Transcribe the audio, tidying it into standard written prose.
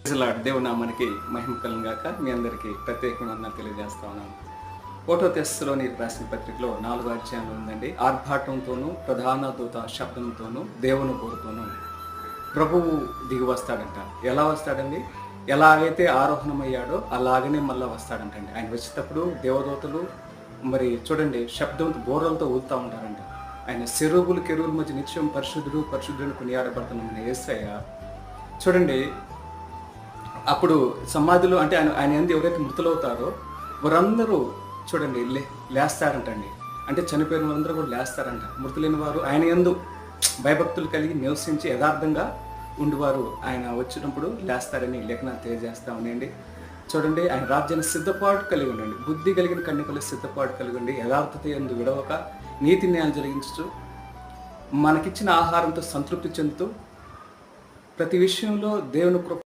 దేవుని నామానికి మహిమ కలుగును గాక. మీ అందరికీ ప్రత్యేకమైన వందనాలు తెలియజేస్తా ఉన్నాను. 1 తెస్సలోనికి రాసిన పత్రికలో 4వ అధ్యాయంలో ఉందండి. ఆర్భాటంతోనూ ప్రధాన దూత శబ్దంతోనూ దేవుని కోరుతోనూ ప్రభువు దిగి వస్తాడంట. ఎలా వస్తాడండి? ఎలాగైతే ఆరోహణమయ్యాడో అలాగనే మళ్ళీ వస్తాడంటండి. ఆయన వచ్చేటప్పుడు దేవదూతలు మరి చూడండి శబ్దంతో బోర్రలతో ఊదుతూ ఉంటారండి. ఆయన సెరువులు కెరువుల మధ్య నిత్యం పరిశుద్ధుడు పరిశుద్ధుడు కొనియాడబడుతున్న యేసయ్య చూడండి. అప్పుడు సమాధిలో అంటే ఆయన ఎందు ఎవరైతే మృతులవుతారో వారందరూ చూడండి లేస్తారంటండి. అంటే చనిపోయిన వారందరూ కూడా లేస్తారంట. మృతులైన వారు ఆయన యందు భయభక్తులు కలిగి నివసించి యథార్థంగా ఉండివారు ఆయన వచ్చినప్పుడు లేస్తారని లేఖనాలు తెలియజేస్తా ఉన్నాయండి. చూడండి, ఆయన రాజ్యాన్ని సిద్ధపాటు కలిగి ఉండండి. బుద్ధి కలిగిన కన్యకలు సిద్ధపాటు కలిగి ఉండి యథార్థత యందు విడవక నీతి న్యాయం జరిగించు మనకిచ్చిన ఆహారంతో సంతృప్తి చెందుతూ ప్రతి విషయంలో దేవుని కృప